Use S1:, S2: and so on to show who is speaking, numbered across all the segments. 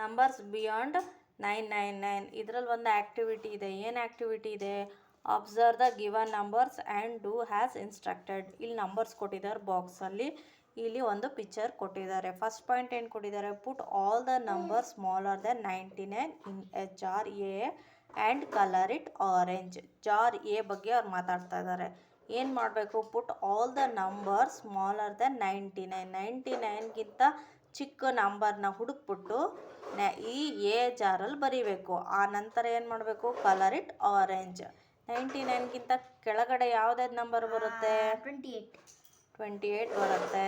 S1: Numbers beyond 999. ಇದರಲ್ಲಿ ಒಂದು activity ಇದೆ. ಏನು ಆ್ಯಕ್ಟಿವಿಟಿ ಇದೆ? Observe the given numbers and do has instructed. ಇಲ್ಲಿ ನಂಬರ್ಸ್ ಕೊಟ್ಟಿದ್ದಾರೆ ಬಾಕ್ಸಲ್ಲಿ. ಇಲ್ಲಿ ಒಂದು ಪಿಕ್ಚರ್ ಕೊಟ್ಟಿದ್ದಾರೆ. ಫಸ್ಟ್ ಪಾಯಿಂಟ್ ಏನು ಕೊಟ್ಟಿದ್ದಾರೆ? ಪುಟ್ all the number smaller than 99 in a jar A and colour it orange. Jar A ಬಗ್ಗೆ ಅವ್ರು ಮಾತಾಡ್ತಾ ಇದ್ದಾರೆ. ಏನು ಮಾಡಬೇಕು? ಪುಟ್ all the number smaller than 99. 99ಗಿಂತ ಚಿಕ್ಕ ನಂಬರ್ನ ಹುಡುಕ್ಬಿಟ್ಟು ಈ ಎ ಜಾರಲ್ಲಿ ಬರೀಬೇಕು. ಆ ನಂತರ ಏನು ಮಾಡಬೇಕು? Colour it orange. 99ಗಿಂತ ಕೆಳಗಡೆ ಯಾವುದಾದ್ರು ನಂಬರ್ ಬರುತ್ತೆ? 28 ಬರುತ್ತೆ,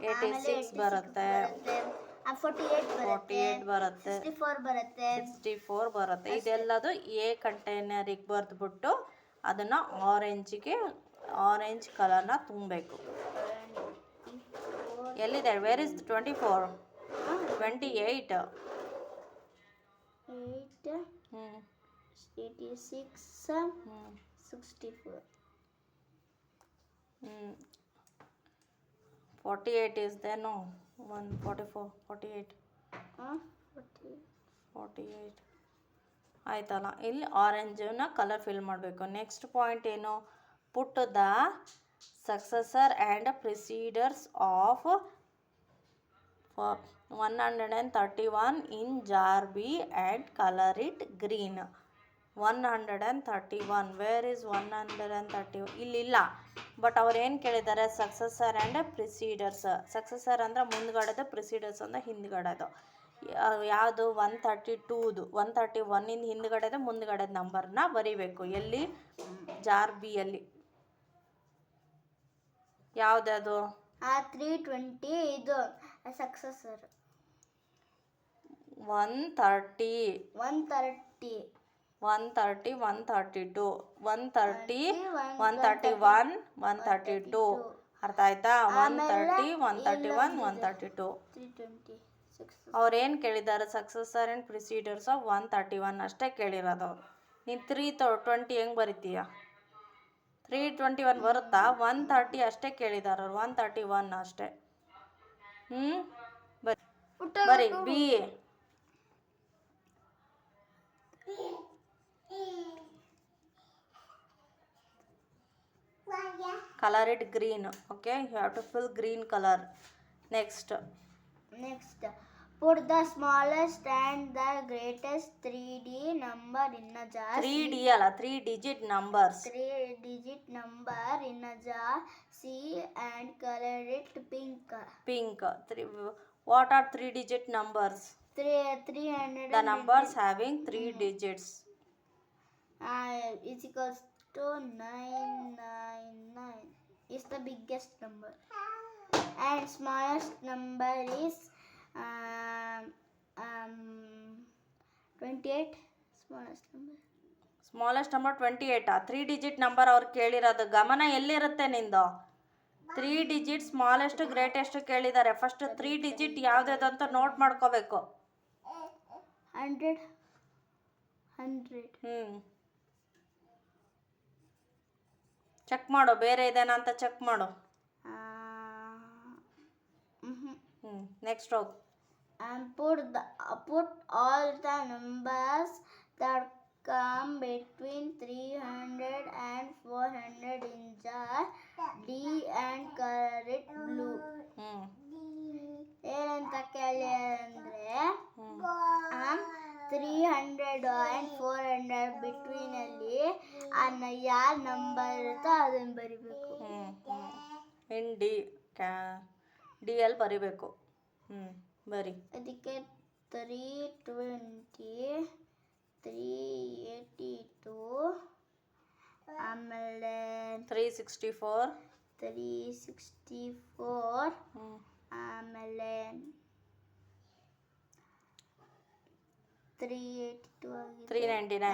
S1: 86 ಬರುತ್ತೆ, 48 ಬರುತ್ತೆ, 64 ಬರುತ್ತೆ. ಇದೆಲ್ಲದು ಎ ಕಂಟೈನರಿಗೆ ಬರೆದ್ಬಿಟ್ಟು ಅದನ್ನು ಆರೆಂಜ್ ಕಲರ್ನ ತುಂಬಬೇಕು. ಎಲ್ಲಿದೆ? Where is 24? 28.
S2: 86, 64.
S1: 48 is there? No. 144, 48. 48 ಆಯ್ತಲ್ಲ. ಇಲ್ಲಿ ಆರೆಂಜನ್ನ ಕಲರ್ ಫಿಲ್ ಮಾಡಬೇಕು. ನೆಕ್ಸ್ಟ್ ಪಾಯಿಂಟ್ ಏನು? Put the successor and preceders of 131 in jar B and colour it green. 131. Where is 131? ಇಲ್ಲಿಲ್ಲ. ಬಟ್ ಅವ್ರು ಏನು ಕೇಳಿದ್ದಾರೆ? Successor and ಪ್ರಿಸೀಡರ್ಸ್. ಸಕ್ಸಸರ್ ಅಂದರೆ ಮುಂದ್ಗಡೆದು, ಪ್ರಿಸೀಡರ್ಸ್ ಅಂದರೆ ಹಿಂದ್ಗಡೆದು. ಯಾವುದು? 132ದು. 131ಇಂದ ಹಿಂದ್ಗಡೆದು ಮುಂದ್ಗಡೆದು ನಂಬರ್ನ ಬರೀಬೇಕು. ಎಲ್ಲಿ? ಜಾರ್ ಬಿಯಲ್ಲಿ. ಯಾವುದದು?
S2: 320 ಇದು ಸಕ್ಸಸರ್.
S1: 130,
S2: 130,
S1: 130, 132, 130, 131, 132. ಅರ್ಥ ಆಯ್ತಾ? 130, 131, 132.
S2: 320
S1: ಅವ್ರೇನು ಕೇಳಿದ್ದಾರೆ? ಸಕ್ಸಸರ್ ಆ್ಯಂಡ್ ಪ್ರಿಸೀಡರ್ಸ್ ಆಫ್ 131 ಅಷ್ಟೇ ಕೇಳಿರೋದು. ನೀನು 320 ಹೆಂಗೆ ಬರಿತೀಯ? 321 ಬರುತ್ತಾ? 130 ಅಷ್ಟೇ ಕೇಳಿದ್ದಾರೆ ಅವ್ರು. 131 ಅಷ್ಟೇ. ಬರಿ B. Color it green. Okay, you have to fill green color. Next,
S2: put the smallest and the greatest 3D number in a jar.
S1: 3D ಅಲ್ಲ, 3 digit numbers.
S2: 3 digit number in a jar C and color it pink.
S1: What are 3 digit numbers?
S2: 300.
S1: The numbers having 3 digits
S2: is equals to 999 is the biggest number and smallest number is 28.
S1: Smallest number 28. 3 digit number ಅವ್ರು ಕೇಳಿರೋದು. ಗಮನ ಎಲ್ಲಿರುತ್ತೆ ನಿಂದು? 3 digit smallest greatest ಕೇಳಿದ್ದಾರೆ. First 3 digit ಯಾವ್ದು ಅಂತ note ಮಾಡ್ಕೋಬೇಕು.
S2: 100.
S1: Check ಮಾಡು, ಬೇರೆ ಇದೇನಾ ಅಂತ ಚೆಕ್ ಮಾಡು. ನೆಕ್ಸ್ಟ್ ಹೋಗು.
S2: And put all the numbers that come between 300 and 400 in jar D and color it blue. ಏನಂತ ಕೇಳಿ ಅಂದರೆ 300 and 400 ಬಿಟ್ವೀನ್ ಅಲ್ಲಿ ಯಾವ ನಂಬರ್ ಇರುತ್ತೋ ಅದನ್ನು ಬರಿಬೇಕು.
S1: ಇನ್ ಡಿ ಅಲ್ಲಿ ಬರಿಬೇಕು. ಬರಿ.
S2: ಅದಕ್ಕೆ 320, 382, ಆಮೇಲೆ
S1: 364,
S2: ಆಮೇಲೆ 382
S1: 399.